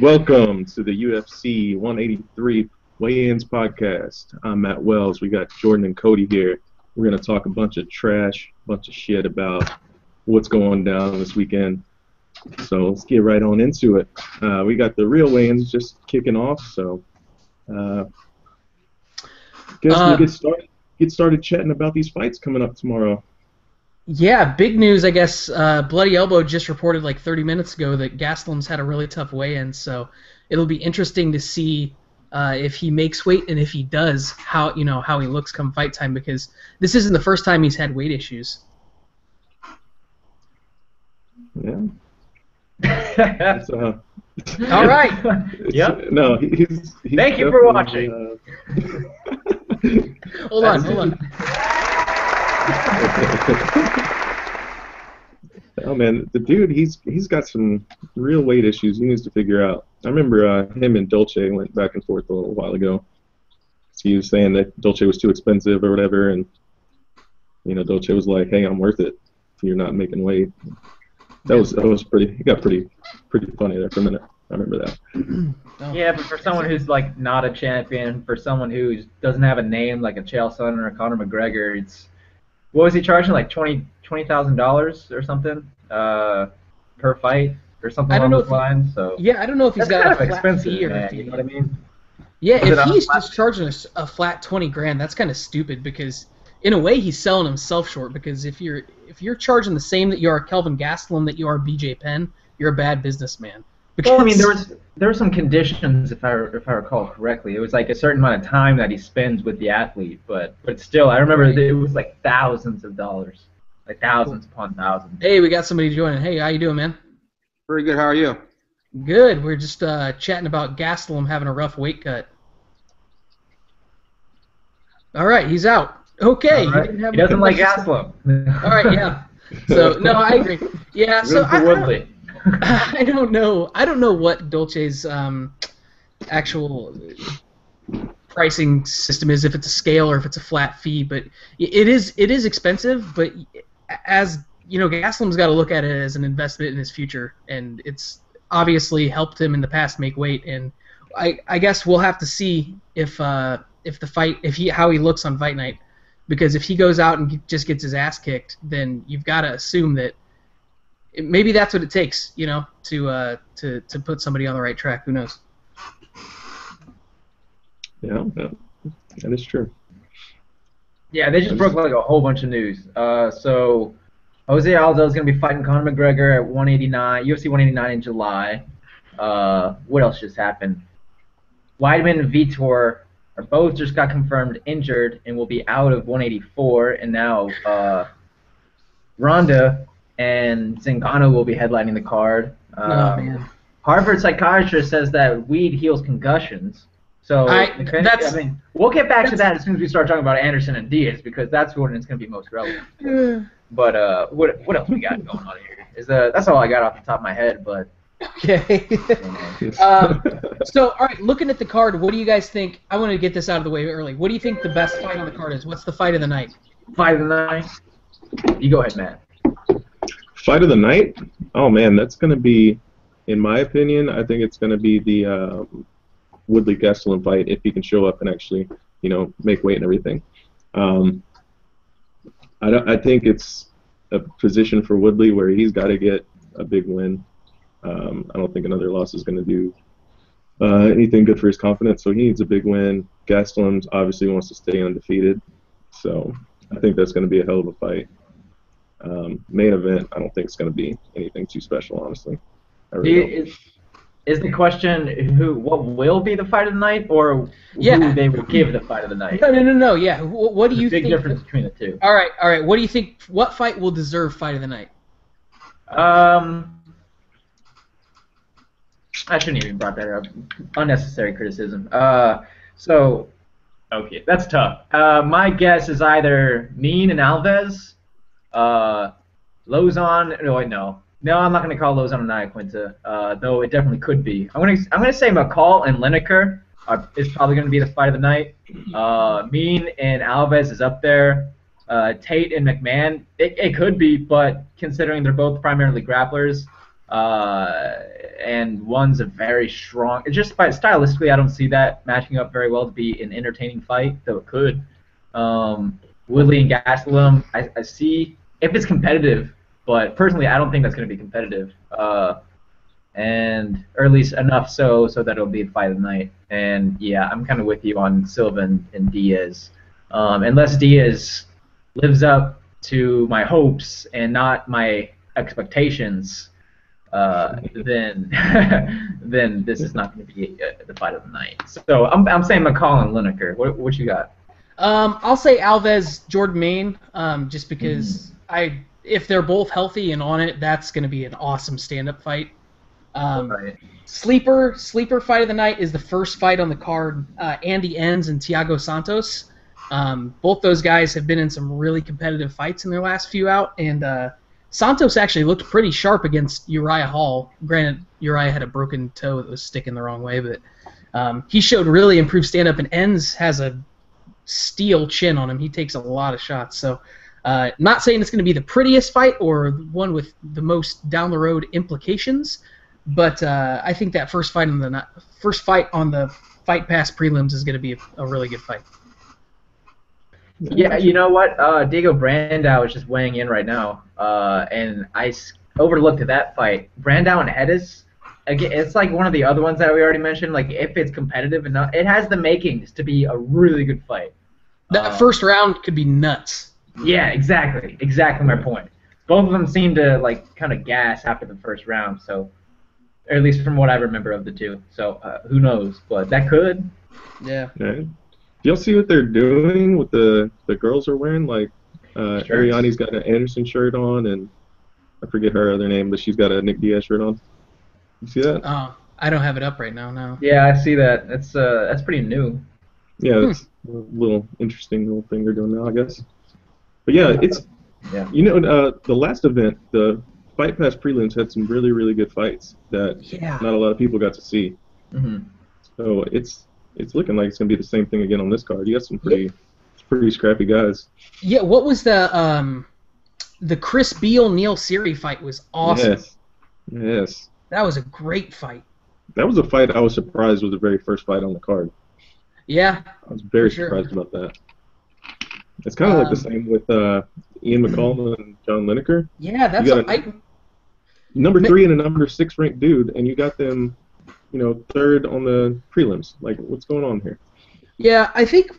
Welcome to the UFC 183 Weigh-Ins podcast. I'm Matt Wells. We got Jordan and Cody here. We're going to talk a bunch of trash, a bunch of shit about what's going down this weekend. So let's get right on into it. We got the real weigh-ins just kicking off, so guess we'll get started chatting about these fights coming up tomorrow. Yeah, big news, I guess. Bloody Elbow just reported like 30 minutes ago that Gastelum's had a really tough weigh-in, so it'll be interesting to see if he makes weight, and if he does, how he looks come fight time, because this isn't the first time he's had weight issues. Yeah. All right. Yep. No, he's Thank you for watching. Hold on. Oh man, the dude, he's got some real weight issues he needs to figure out. I remember him and Dolce went back and forth a little while ago. He was saying that Dolce was too expensive or whatever, and Dolce was like, "Hey, I'm worth it if you're not making weight." That was pretty. He got pretty funny there for a minute. I remember that. Yeah, but for someone who's like not a champion, for someone who doesn't have a name like a Chael Sonnen or Conor McGregor, it's what was he charging, like $20,000 or something per fight or something along those lines? So yeah, I don't know if he's got a flat fee or man, you know what I mean? Yeah, if he's just charging a flat 20 grand, that's kind of stupid, because in a way he's selling himself short, because if you're charging the same that you are Kelvin Gastelum, that you are BJ Penn, you're a bad businessman. Because, well, I mean, there were some conditions, if I recall correctly. It was like a certain amount of time that he spends with the athlete, but still, I remember it was like thousands of dollars, like thousands upon thousands. Hey, we got somebody joining. Hey, how you doing, man? Pretty good. How are you? Good. We're just chatting about Gastelum having a rough weight cut. All right, he's out. Okay. Right. He doesn't like Gastelum. All right, yeah. So no, I agree. Yeah. So I don't know what Dolce's actual pricing system is, if it's a scale or if it's a flat fee, but it is expensive. But as you know, Gastelum's got to look at it as an investment in his future, and it's obviously helped him in the past make weight. And I guess we'll have to see if how he looks on fight night, because if he goes out and just gets his ass kicked, then you've got to assume that maybe that's what it takes, to put somebody on the right track. Who knows? Yeah, that is true. Yeah, they just broke like a whole bunch of news. So Jose Aldo is going to be fighting Conor McGregor at 189, UFC 189 in July. What else just happened? Weidman and Vitor are both just got confirmed injured and will be out of 184, and now Ronda and Zingano will be headlining the card. Oh, man. Harvard psychiatrist says that weed heals concussions. So we'll get back to that as soon as we start talking about Anderson and Diaz, because that's when it's going to be most relevant. But what else we got going on here? That's all I got off the top of my head. But okay. So all right, looking at the card, what do you guys think? I want to get this out of the way early. What do you think the best fight on the card is? What's the fight of the night? Fight of the night. You go ahead, Matt. Fight of the night? Oh man, that's going to be, in my opinion, I think it's going to be the Woodley Gastelum fight, if he can show up and actually, make weight and everything. I think it's a position for Woodley where he's got to get a big win. I don't think another loss is going to do anything good for his confidence, so he needs a big win. Gastelum obviously wants to stay undefeated, so I think that's going to be a hell of a fight. Main event, I don't think it's going to be anything too special, honestly. I really don't. Is the question what will be the fight of the night, or who they will give the fight of the night? No. Yeah. What do you think? Big difference between the two. All right. What do you think? What fight will deserve fight of the night? I shouldn't even brought that up. Unnecessary criticism. Okay, that's tough. My guess is either Mean and Alves, Lozon. No, I'm not going to call Lozon and Iaquinta, though it definitely could be. I'm going to say McCall and Lineker is probably going to be the fight of the night. Mean and Alves is up there. Tate and McMahon, it could be, but considering they're both primarily grapplers, and one's a very strong. It's just stylistically, I don't see that matching up very well to be an entertaining fight, though it could. Woodley and Gastelum, I see if it's competitive, but personally, I don't think that's going to be competitive. Or at least enough so that it'll be the fight of the night. And yeah, I'm kind of with you on Silva and Diaz. Unless Diaz lives up to my hopes and not my expectations, then then this is not going to be the fight of the night. So I'm saying McCall and Lineker. What you got? I'll say Alves, Jordan Main, just because if they're both healthy and on it, that's going to be an awesome stand-up fight. Right. Sleeper fight of the night is the first fight on the card, Andy Enns and Thiago Santos. Both those guys have been in some really competitive fights in their last few out, and Santos actually looked pretty sharp against Uriah Hall. Granted, Uriah had a broken toe that was sticking the wrong way, but he showed really improved stand-up, and Enns has a steel chin on him. He takes a lot of shots. So not saying it's going to be the prettiest fight or one with the most down-the-road implications, but I think that first fight on the Fight Pass prelims is going to be a really good fight. Yeah, you know what? Diego Brandao is just weighing in right now, and I overlooked that fight. Brandao and Hedis, again, it's like one of the other ones that we already mentioned. Like, if it's competitive enough, it has the makings to be a really good fight. That first round could be nuts. Yeah, exactly my point. Both of them seem to like kind of gas after the first round, so, or at least from what I remember of the two. So who knows? But that could. Yeah. Okay. Do y'all see what they're doing with the girls are wearing? Like, Ariane's got an Anderson shirt on, and I forget her other name, but she's got a Nick Diaz shirt on. You see that? Oh, I don't have it up right now. No. Yeah, I see that. That's pretty new. Yeah, it's a little interesting little thing they're doing now, I guess. But yeah, it's you know, the last event, the Fight Pass prelims had some really, really good fights that not a lot of people got to see. Mm-hmm. So it's looking like it's gonna be the same thing again on this card. You got some pretty scrappy guys. Yeah, what was the Chris Beal Neil Seery fight was awesome. Yes. That was a great fight. That was a fight I was surprised was the very first fight on the card. Yeah. I was very surprised about that. It's kind of like the same with Ian McCall and John Lineker. Yeah, that's number 3 and a number 6 ranked dude, and you got them, you know, third on the prelims. Like, what's going on here? Yeah, I think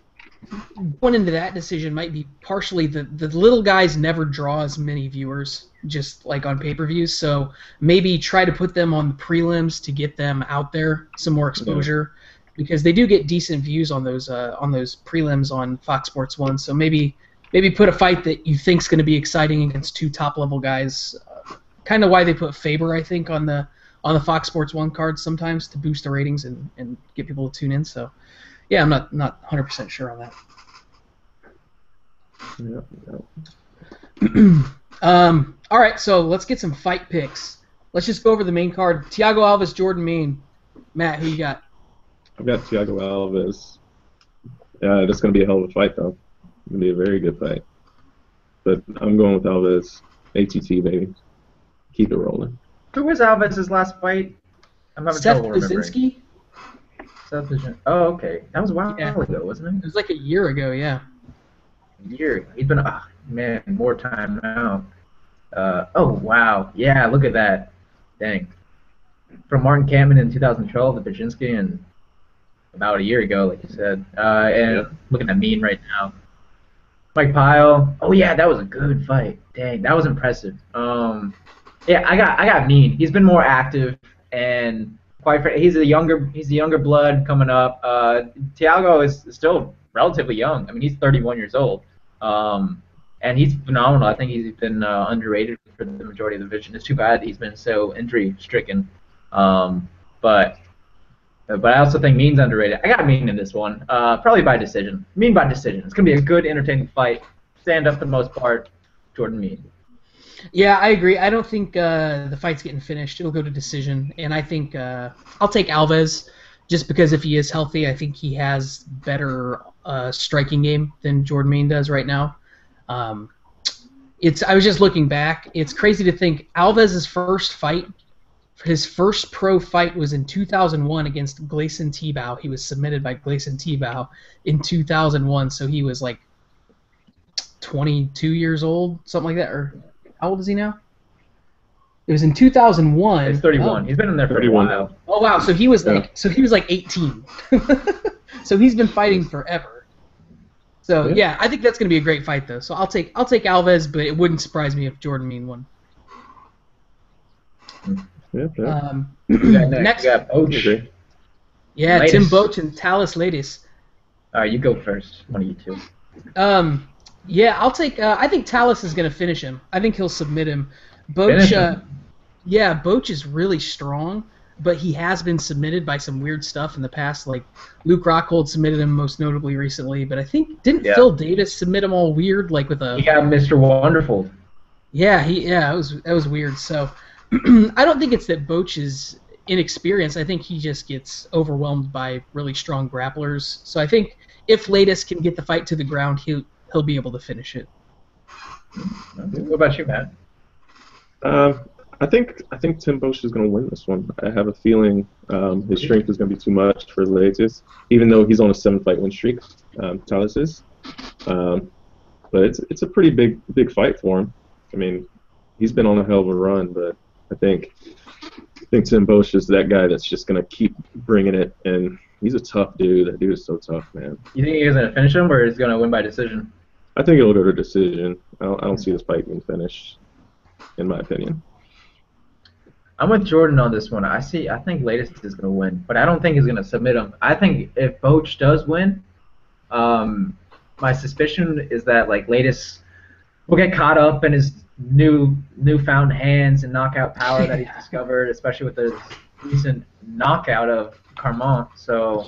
going into that decision might be partially the little guys never draw as many viewers, just like on pay-per-views. So maybe try to put them on the prelims to get them out there, some more exposure, because they do get decent views on those prelims on Fox Sports 1. So maybe put a fight that you think's going to be exciting against two top-level guys. Kind of why they put Faber, I think, on the Fox Sports 1 cards sometimes to boost the ratings and get people to tune in. So, yeah, I'm not 100% sure on that. All right, so let's get some fight picks. Let's just go over the main card. Thiago Alves, Jordan Main. Matt, who you got? I've got Thiago Alves. Yeah, that's going to be a hell of a fight, though. It's going to be a very good fight. But I'm going with Alves. ATT, baby. Keep it rolling. Who was Alves' last fight? I'm having Seth trouble remembering. Blazinski? Seth Blazinski. Oh, okay. That was a while ago, wasn't it? It was like a year ago, yeah. A year. He's been, man, more time now. Oh, wow. Yeah, look at that. Dang. From Martin Kampman in 2012 to Blazinski in about a year ago, like you said. And looking at Mean right now. Mike Pyle. Oh, yeah, that was a good fight. Dang, that was impressive. Yeah, I got Mean. He's been more active, and quite frankly, he's a younger blood coming up. Thiago is still relatively young. I mean, he's 31 years old, and he's phenomenal. I think he's been underrated for the majority of the division. It's too bad he's been so injury stricken. But I also think Mean's underrated. I got Mean in this one, probably by decision. Mean by decision. It's gonna be a good, entertaining fight. Stand up for the most part. Jordan Mean. Yeah, I agree. I don't think the fight's getting finished. It'll go to decision, and I think I'll take Alves just because if he is healthy, I think he has better striking game than Jordan Main does right now. I was just looking back. It's crazy to think Alves's first fight, his first pro fight was in 2001 against Gleison Tibau. He was submitted by Gleison Tibau in 2001, so he was like 22 years old, something like that. Or how old is he now? It was in 2001. He's 31. He's been in there for 31 a while. Oh wow, so he was like 18. So he's been fighting forever. So yeah, I think that's going to be a great fight though. So I'll take Alves, but it wouldn't surprise me if Jordan Mein won. Next, you got Boach. Yeah, Latest. Tim Boach and Talis Lattis. All right, you go first. One of you two. Yeah, I'll take. I think Talis is going to finish him. I think he'll submit him. Boach. Boach is really strong, but he has been submitted by some weird stuff in the past. Like Luke Rockhold submitted him most notably recently, but I think didn't Phil Davis submit him all weird, like with a. He got Mr. Wonderful. Yeah, that was weird. So I don't think it's that Boach is inexperienced. I think he just gets overwhelmed by really strong grapplers. So I think if Lattis can get the fight to the ground, he'll be able to finish it. What about you, Matt? I think Tim Boach is going to win this one. I have a feeling his strength is going to be too much for Lattis, even though he's on a 7-fight win streak. Talis is, but it's a pretty big fight for him. I mean, he's been on a hell of a run, but I think Tim Boach is that guy that's just going to keep bringing it, and he's a tough dude. That dude is so tough, man. You think he's going to finish him, or is he going to win by decision? I think it'll go to decision. I don't see this fight being finished, in my opinion. I'm with Jordan on this one. I think Lattis is going to win, but I don't think he's going to submit him. I think if Boach does win, my suspicion is that like Lattis will get caught up in his newfound hands and knockout power that he's discovered, especially with the recent knockout of Carmont. So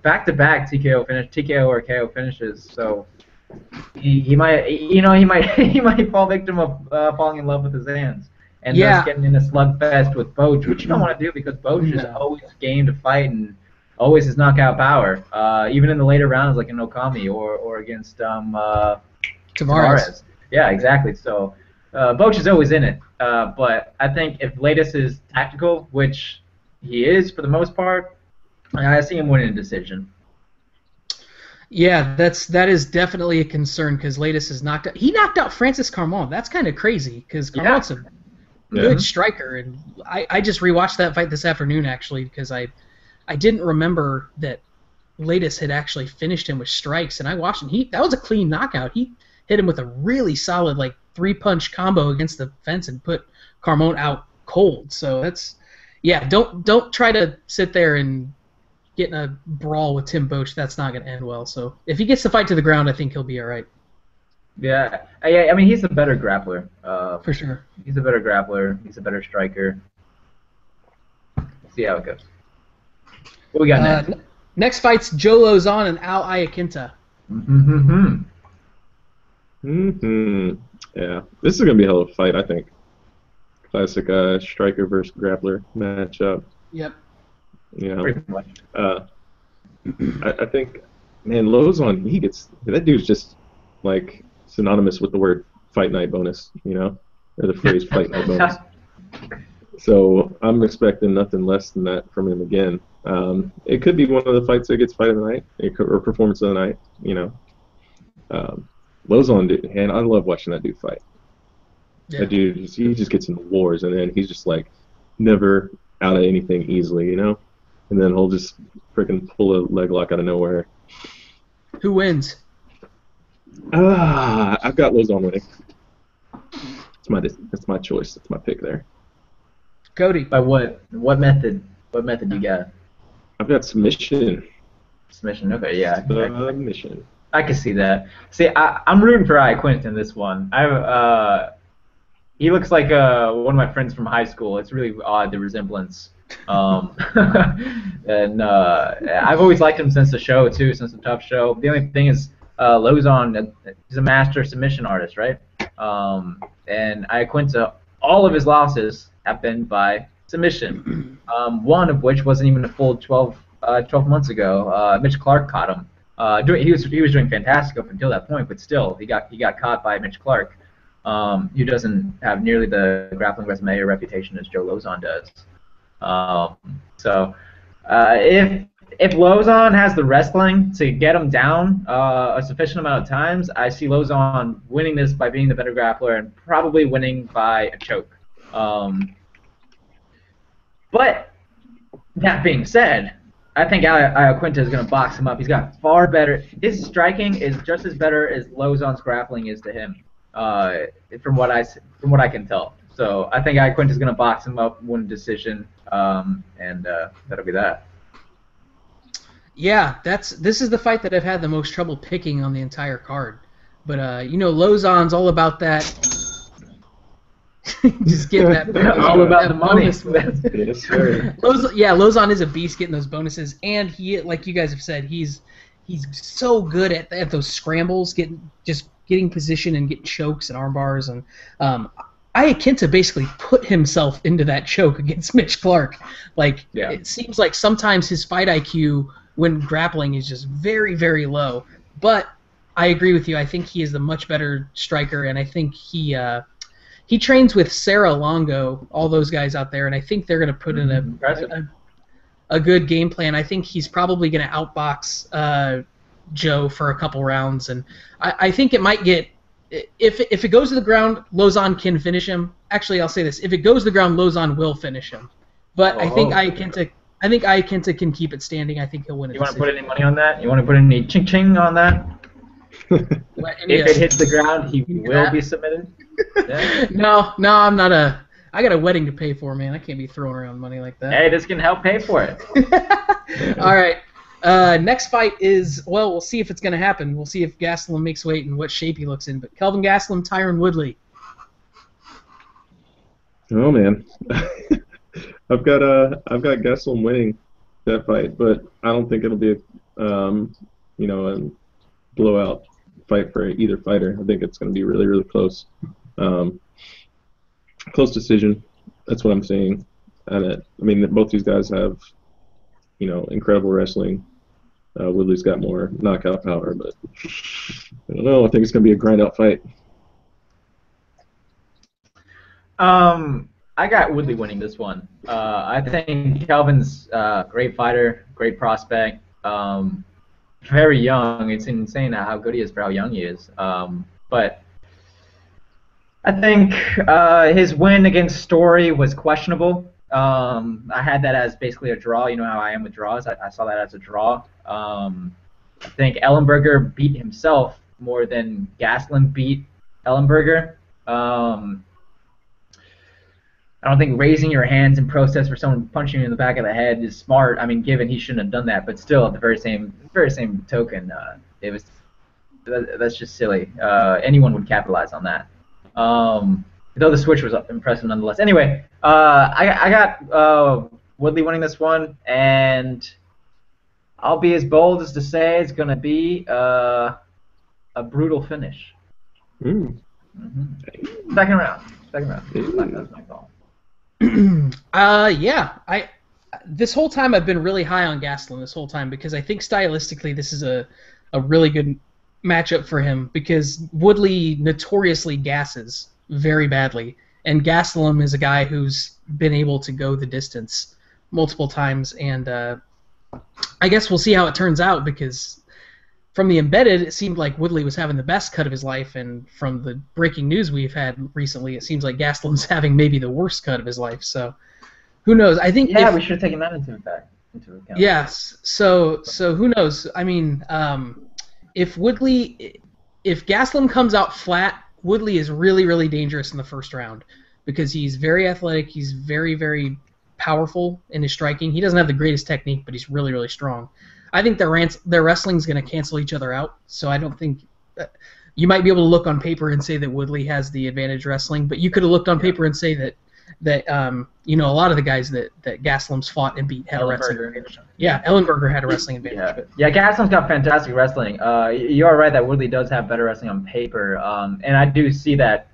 back-to-back TKO or KO finishes. So he might fall victim of falling in love with his hands. And thus getting in a slugfest with Boach, which you don't want to do because Boach is always game to fight and always has knockout power, even in the later rounds like in Okami or against Tavares. Yeah, exactly. So Boach is always in it. But I think if Lattis is tactical, which he is for the most part, I see him winning a decision. Yeah, that is definitely a concern because Lattis is knocked out. He knocked out Francis Carmont. That's kind of crazy because Carmont's a good striker, and I just rewatched that fight this afternoon actually because I didn't remember that Lattis had actually finished him with strikes, and I watched him. That was a clean knockout. He hit him with a really solid like 3-punch combo against the fence and put Carmont out cold. So that's don't try to sit there and get in a brawl with Tim Boach. That's not going to end well. So if he gets the fight to the ground, I think he'll be all right. Yeah, I mean he's a better grappler. For sure. He's a better grappler. He's a better striker. See how it goes. What we got next? Next fight's Joe Lozon and Al Iaquinta. Yeah, this is gonna be a hell of a fight. I think. Classic striker versus grappler matchup. Yep. You know, pretty much. I think, man, Lozon, that dude's just like synonymous with the word fight night bonus, you know, or the phrase fight night bonus. So I'm expecting nothing less than that from him again. It could be one of the fights that gets fight of the night, or performance of the night, you know. Lozon, dude, and I love watching that dude fight. Yeah. That dude, he just gets into wars, and then he's just like never out of anything easily, you know. And then he'll just freaking pull a leg lock out of nowhere. Who wins? I've got Lozon winning. That's my choice. That's my pick there. Cody. By what method? What method you got? I've got submission. Submission. Okay, yeah. Submission. I can see that. See, I'm rooting for Iaquinta in this one. He looks like one of my friends from high school. It's really odd, the resemblance. And I've always liked him since the show too, since the Tough Show. The only thing is, Lozon is a master submission artist, right? And Iaquinta, all of his losses have been by submission. One of which wasn't even a full 12 months ago. Mitch Clark caught him He was doing fantastic up until that point, but still he got caught by Mitch Clark, who doesn't have nearly the grappling resume or reputation as Joe Lozon does. So if Lozon has the wrestling to get him down a sufficient amount of times, I see Lozon winning this by being the better grappler and probably winning by a choke. But that being said, I think Iaquinta is going to box him up. He's got far better. His striking is just as better as Lozon's grappling is to him, from what I can tell. So I think Iaquinta is going to box him up, win a decision, and that'll be that. Yeah, this is the fight that I've had the most trouble picking on the entire card. But Lozon's all about that. Just getting that bonus, all about the money. Yes, sir. Lozon is a beast getting those bonuses, and he, like you guys have said, he's so good at those scrambles, getting position and getting chokes and arm bars, and Iaquinta basically put himself into that choke against Mitch Clark. It seems like sometimes his fight IQ when grappling is just very, very low. But I agree with you. I think he is the much better striker, and I think he trains with Sarah Longo, all those guys out there, and I think they're going to put in a good game plan. I think he's probably going to outbox Joe for a couple rounds, and I think it might get if it goes to the ground, Lozon can finish him. Actually, I'll say this: if it goes to the ground, Lozon will finish him. But I think Iaquinta can keep it standing. I think he'll win it. You want to put any money on that? You want to put any ching on that? If it hits the ground, he will be submitted. Yeah. No, I'm not I got a wedding to pay for, man. I can't be throwing around money like that. Hey, this can help pay for it. All right. Next fight is, well, we'll see if it's going to happen. We'll see if Gastelum makes weight and what shape he looks in. But Kelvin Gastelum, Tyron Woodley. Oh man, I've got Gastelum winning that fight, but I don't think it'll be a blowout fight for either fighter. I think it's going to be really, really close. Close decision. That's what I'm saying. I mean, both these guys have, incredible wrestling. Woodley's got more knockout power, but I don't know. I think it's going to be a grind-out fight. I got Woodley winning this one. I think Kelvin's a great fighter, great prospect. Very young. It's insane how good he is for how young he is. But I think his win against Story was questionable. I had that as basically a draw. You know how I am with draws. I saw that as a draw. I think Ellenberger beat himself more than Gastelum beat Ellenberger. I don't think raising your hands in protest for someone punching you in the back of the head is smart. I mean, given he shouldn't have done that, but still, at the very same token, that's just silly. Anyone would capitalize on that. Though the switch was impressive nonetheless. Anyway, I got Woodley winning this one, and I'll be as bold as to say it's going to be a brutal finish. Mm-hmm. Second round. That's my call. This whole time I've been really high on Gastelum this whole time because I think stylistically this is a really good matchup for him because Woodley notoriously gasses very badly, and Gastelum is a guy who's been able to go the distance multiple times, and I guess we'll see how it turns out because from the embedded, it seemed like Woodley was having the best cut of his life, and from the breaking news we've had recently, it seems like Gastelum's having maybe the worst cut of his life. So, who knows? I think we should have taken that into account. Yes. So who knows? I mean, if Gastelum comes out flat, Woodley is really, really dangerous in the first round because he's very athletic. He's very, very powerful in his striking. He doesn't have the greatest technique, but he's really, really strong. I think their wrestling is going to cancel each other out, so I don't think you might be able to look on paper and say that Woodley has the advantage wrestling, but you could have looked on paper and say that a lot of the guys that Gastelum's fought and beat had a wrestling advantage. Yeah, Ellenberger had a wrestling advantage. Yeah, Gastelum's got fantastic wrestling. You are right that Woodley does have better wrestling on paper, and I do see that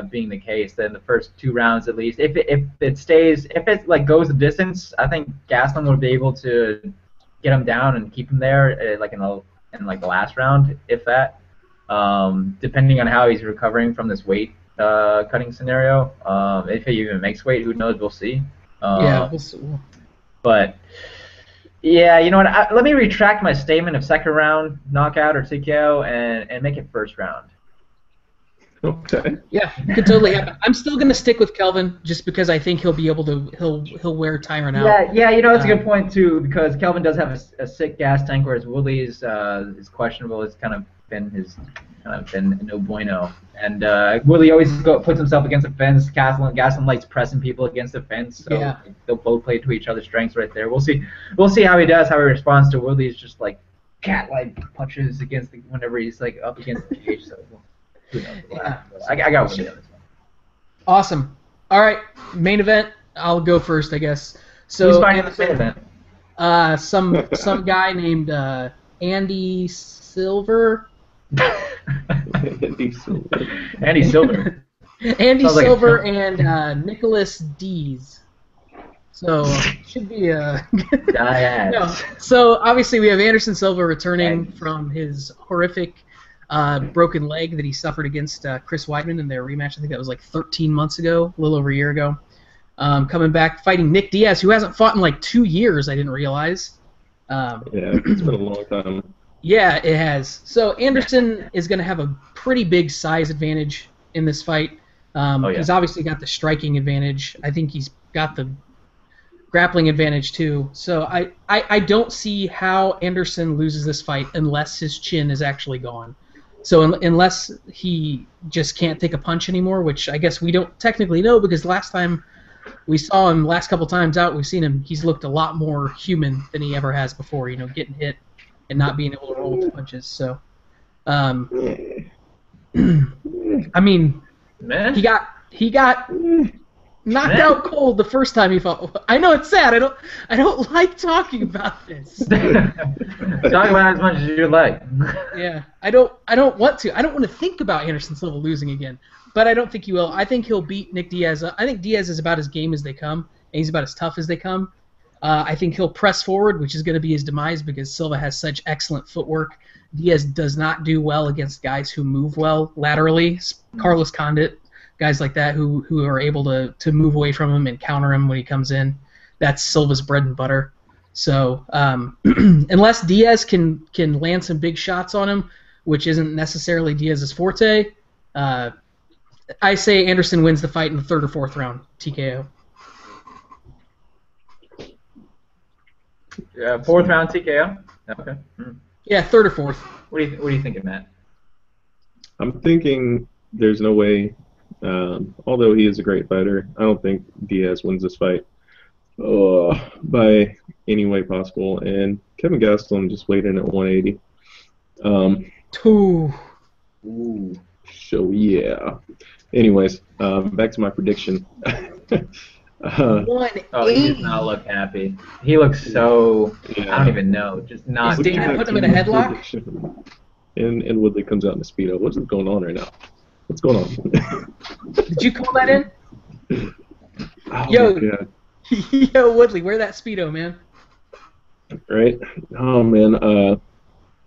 being the case. That in the first 2 rounds at least, if it like goes the distance, I think Gastelum would be able to get him down and keep him there, like in the in like the last round, if that. Depending on how he's recovering from this weight cutting scenario. If he even makes weight, who knows? We'll see. Yeah, we'll see. But yeah, you know what? Let me retract my statement of second round knockout or TKO and make it first round. Okay. Yeah, could totally happen. I'm still gonna stick with Kelvin just because I think he'll be able to. He'll wear Tyron out. Yeah, you know that's a good point too because Kelvin does have a sick gas tank, whereas Woodley is questionable. It's kind of been no bueno. And Woodley always puts himself against the fence. Gastelum likes pressing people against the fence, so yeah. They'll both play to each other's strengths right there. We'll see how he does, how he responds to Woodley's just like cat-like punches whenever he's like up against the cage. So who knows? Yeah. I got Woodley on this one. Awesome. All right, main event. I'll go first, I guess. So who's fighting in the main event? Some guy named Andy Silva. Andy Silva. Andy Silver. Andy Silver and Nicholas Diaz. So should be Diaz. No. So obviously we have Anderson Silva returning from his horrific broken leg that he suffered against Chris Weidman in their rematch. I think that was like 13 months ago, a little over a year ago. Coming back fighting Nick Diaz, who hasn't fought in like 2 years. I didn't realize. Yeah, it's been a long time. Yeah, it has. So Anderson is going to have a pretty big size advantage in this fight. He's obviously got the striking advantage. I think he's got the grappling advantage too. So I don't see how Anderson loses this fight unless his chin is actually gone. So unless he just can't take a punch anymore, which I guess we don't technically know because last time we saw him, last couple times out, we've seen him, he's looked a lot more human than he ever has before, getting hit and not being able to roll with punches. So, I mean, he got knocked out cold the first time he fought. I know it's sad. I don't like talking about this. Talk about as much as you like. Yeah, I don't want to. I don't want to think about Anderson Silva losing again. But I don't think he will. I think he'll beat Nick Diaz. I think Diaz is about as game as they come, and he's about as tough as they come. I think he'll press forward, which is going to be his demise because Silva has such excellent footwork. Diaz does not do well against guys who move well laterally. Carlos Condit, guys like that who are able to move away from him and counter him when he comes in. That's Silva's bread and butter. So unless Diaz can land some big shots on him, which isn't necessarily Diaz's forte, I say Anderson wins the fight in the third or fourth round, TKO. Yeah, fourth round TKO. Okay. Yeah, third or fourth. What are you thinking, Matt? I'm thinking there's no way. Although he is a great fighter, I don't think Diaz wins this fight by any way possible. And Kevin Gastelum just weighed in at 180. Ooh. So yeah. Anyways, back to my prediction. 180. Oh, he does not look happy. He looks so. Yeah. I don't even know. Just not. Is Dana putting him in a headlock? And Woodley comes out in a Speedo. What's going on right now? What's going on? Did you call that in? Oh, Yo, Woodley, wear that Speedo, man. Right? Oh man.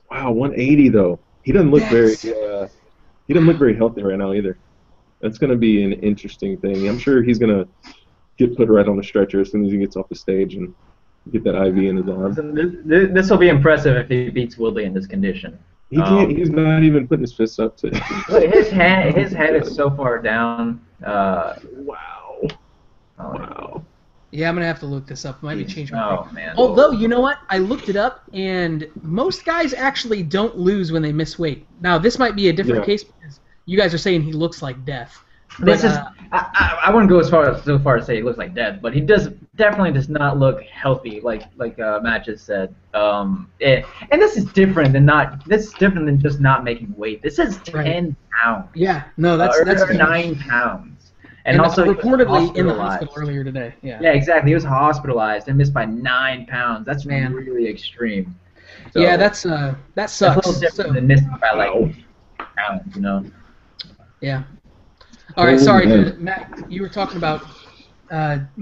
Wow, 180 though. He doesn't look very. He doesn't look very healthy right now either. That's going to be an interesting thing. I'm sure he's going to get put right on the stretcher as soon as he gets off the stage and get that IV in his arm. This will be impressive if he beats Woodley in this condition. He can't. He's not even putting his fists up to. His head is so far down. Wow. Yeah, I'm gonna have to look this up. Might be changing. Man. Although you know what, I looked it up, and most guys actually don't lose when they miss weight. Now this might be a different case because you guys are saying he looks like death. This is. I wouldn't go so far as say he looks like death, but he definitely does not look healthy, like Matt just said. And this is different than just not making weight. This is 10 pounds. Yeah, no, that's 9 pounds. And also reportedly in the hospital earlier today. Yeah. Yeah, exactly. He was hospitalized and missed by 9 pounds. That's really extreme. So, yeah, that sucks. That's a little different than missing by like pounds, you know. Yeah. All right, sorry, Matt. You were talking about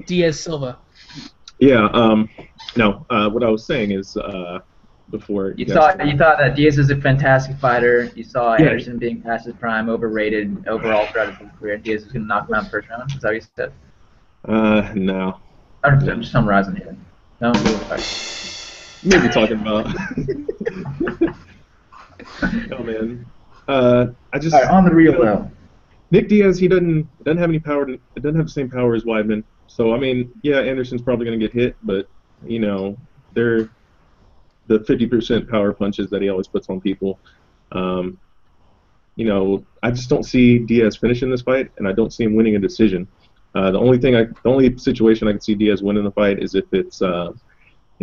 Diaz Silva. Yeah. No. What I was saying is, before. You thought that Diaz is a fantastic fighter. You saw Anderson being past his prime, overrated overall throughout his career. Diaz was going to knock him out first round. Is that what you said? No. I'm just summarizing here. No. Maybe talking about. Oh man. I just. All right, on the real though. Nick Diaz, he doesn't have any power. It doesn't have the same power as Weidman. So I mean, yeah, Anderson's probably going to get hit, but you know, they're the 50% power punches that he always puts on people. You know, I just don't see Diaz finishing this fight, and I don't see him winning a decision. The only situation I can see Diaz winning the fight is if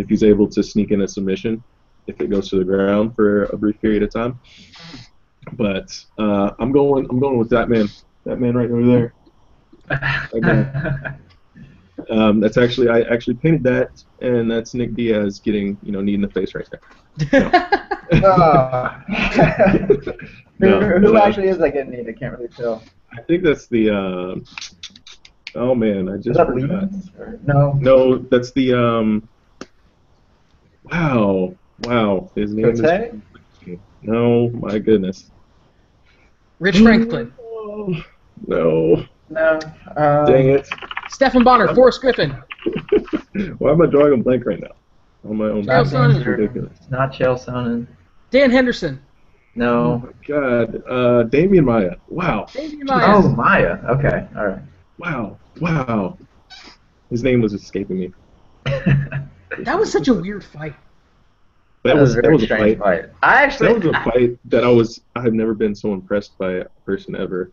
he's able to sneak in a submission, if it goes to the ground for a brief period of time. But I'm going with that man right over there. That's actually I actually painted that, and that's Nick Diaz getting knee in the face right there. Who actually is like getting knee? I can't really tell. I think that's the. Oh man, I just forgot. No, that's the. Wow, his name is. No, my goodness. Rich Franklin. No. No. Dang it. Stephen Bonner, Forrest Griffin. Why am I drawing a blank right now? On my own. Chael Sonnen. Ridiculous. Not Chael Sonnen. Dan Henderson. No. Oh my God. Damian Maia. Wow. Damian Maia. Oh, Maia. Okay. All right. Wow. His name was escaping me. That was such a weird fight. That was a strange fight. That was a fight that I have never been so impressed by a person ever.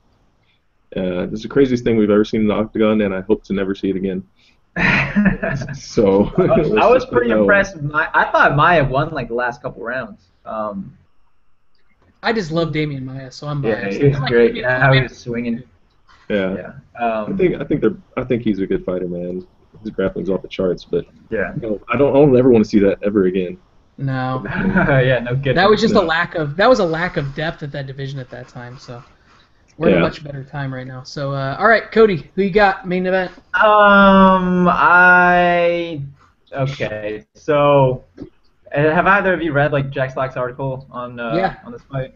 It's the craziest thing we've ever seen in the octagon, and I hope to never see it again. So I was pretty impressed. I thought Maia won like the last couple rounds. I just love Damian Maia, so I'm biased. Yeah, he was great. Yeah, how he was swinging. Yeah. I think he's a good fighter, man. His grappling's off the charts, but yeah, I don't ever want to see that ever again. No. Yeah, no good. That was just a lack of depth at that division at that time. So we're in a much better time right now. So all right, Cody, who you got main event? Okay. So have either of you read like Jack Slack's article on this fight?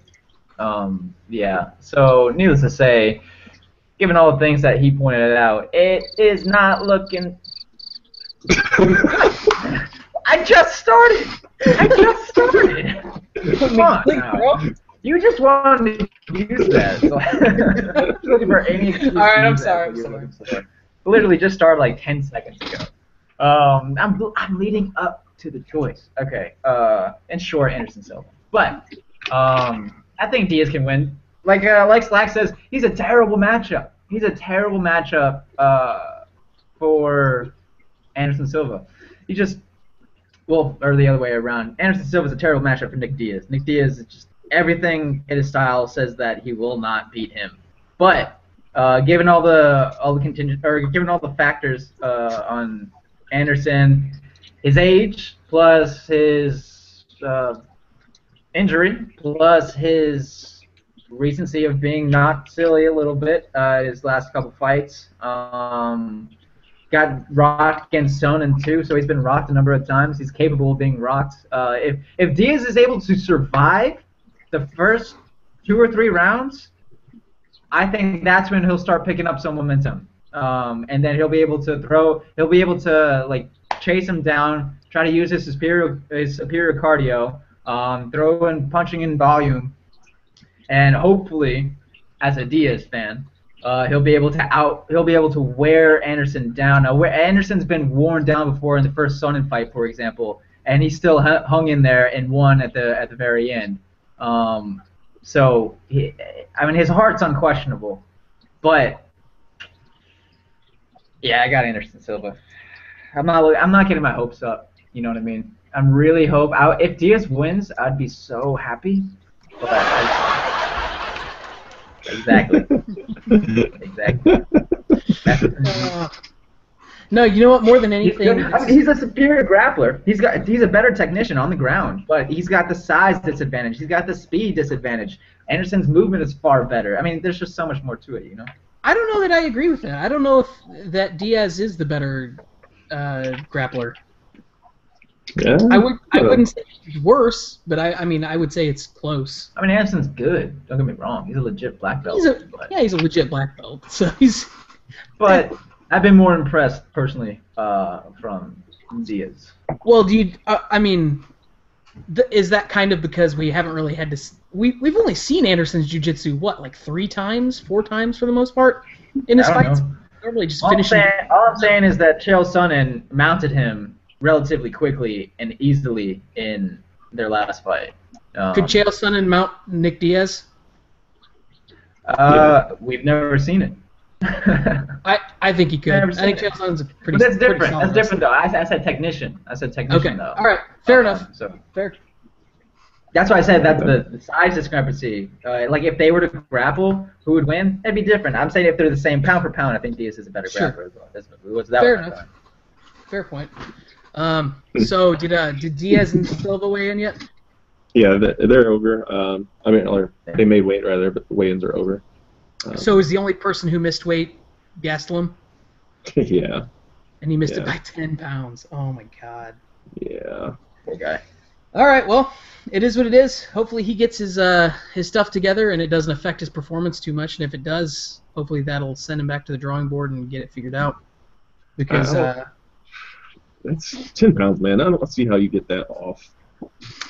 Yeah. So needless to say, given all the things that he pointed out, it is not looking. I just started. Come on now. You just wanted to use that. So I'm just looking for any excuse. All right, I'm sorry. Literally just started like 10 seconds ago. I'm leading up to the choice. Okay. In short, Anderson Silva. But I think Diaz can win. Like Slack says, he's a terrible matchup. He's a terrible matchup for Anderson Silva. Or the other way around. Anderson Silva is a terrible matchup for Nick Diaz. Nick Diaz is just everything in his style says that he will not beat him. But given all the factors on Anderson, his age plus his injury plus his recency of being knocked silly a little bit his last couple fights. Got rocked against Sonnen too, so he's been rocked a number of times. He's capable of being rocked. If Diaz is able to survive the first 2 or 3 rounds, I think that's when he'll start picking up some momentum. And then he'll be able to like chase him down, try to use his superior cardio, punching in volume, and hopefully, as a Diaz fan, he'll be able to wear Anderson down. Now, where Anderson's been worn down before in the first Sonnen fight, for example, and he still hung in there and won at the very end. So his heart's unquestionable, but yeah, I got Anderson Silva. I'm not getting my hopes up. You know what I mean? I'm really if Diaz wins, I'd be so happy. But Exactly. No, you know what? More than anything, he's a superior grappler. He's a better technician on the ground, but he's got the size disadvantage. He's got the speed disadvantage. Anderson's movement is far better. I mean, there's just so much more to it, you know. I don't know that I agree with that. I don't know if that Diaz is the better grappler. Yeah. I wouldn't say it's worse, but I mean I would say it's close. I mean, Anderson's good. Don't get me wrong. He's a legit black belt. He's a legit black belt. So he's. But I've been more impressed personally from Diaz. Well, do you? I mean, is that kind of because we haven't really had to? We've only seen Anderson's jiu-jitsu like 3 times, 4 times for the most part in his fights. Normally just finishing. All I'm saying is that Chael Sonnen mounted him relatively quickly and easily in their last fight. Could Chael Sonnen mount Nick Diaz? We've never seen it. I think he could. I think Chael Sonnen's a pretty. But that's different. Pretty That's different though. I said technician. Okay. Though. All right. Fair enough. So fair. that's why I said that's the size discrepancy. Like if they were to grapple, who would win? It'd be different. I'm saying if they're the same pound for pound, I think Diaz is a better grappler as well. Fair enough. Fair point. So did Diaz and Silva weigh in yet? Yeah, they're over. I mean, or they made weight rather, but the weigh-ins are over. So is the only person who missed weight Gastelum? Yeah. And he missed it by 10 pounds. Oh my God. Yeah. Poor guy. All right, well, it is what it is. Hopefully he gets his stuff together and it doesn't affect his performance too much. And if it does, hopefully that'll send him back to the drawing board and get it figured out. Because that's 10 pounds, man. I don't see how you get that off.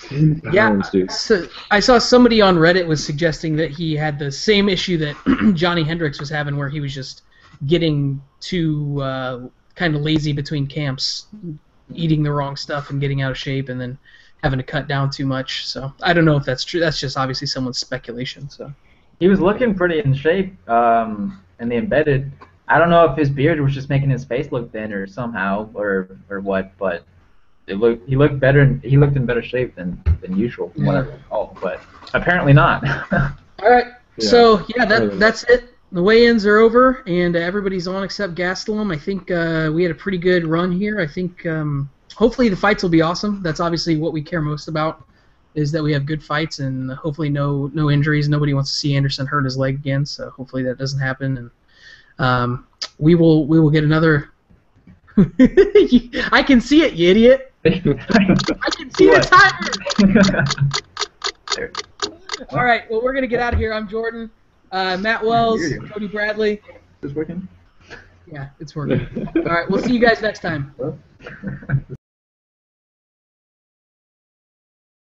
10 pounds, dude. So I saw somebody on Reddit was suggesting that he had the same issue that Johnny Hendricks was having, where he was just getting too kind of lazy between camps, eating the wrong stuff and getting out of shape, and then having to cut down too much. So I don't know if that's true. That's just obviously someone's speculation. So he was looking pretty in shape in the embedded. I don't know if his beard was just making his face look thinner somehow or what, but he looked better. He looked in better shape than usual, from what I recall. But apparently not. All right. Yeah. So that's it. The weigh-ins are over, and everybody's on except Gastelum. I think we had a pretty good run here. I think hopefully the fights will be awesome. That's obviously what we care most about, is that we have good fights and hopefully no injuries. Nobody wants to see Anderson hurt his leg again, so hopefully that doesn't happen. And we will get another. I can see it, you idiot. I can see the timer. All right, well, we're going to get out of here. I'm Jordan. Matt Wells, Cody Bradley. Is this working? Yeah, it's working. All right, we'll see you guys next time.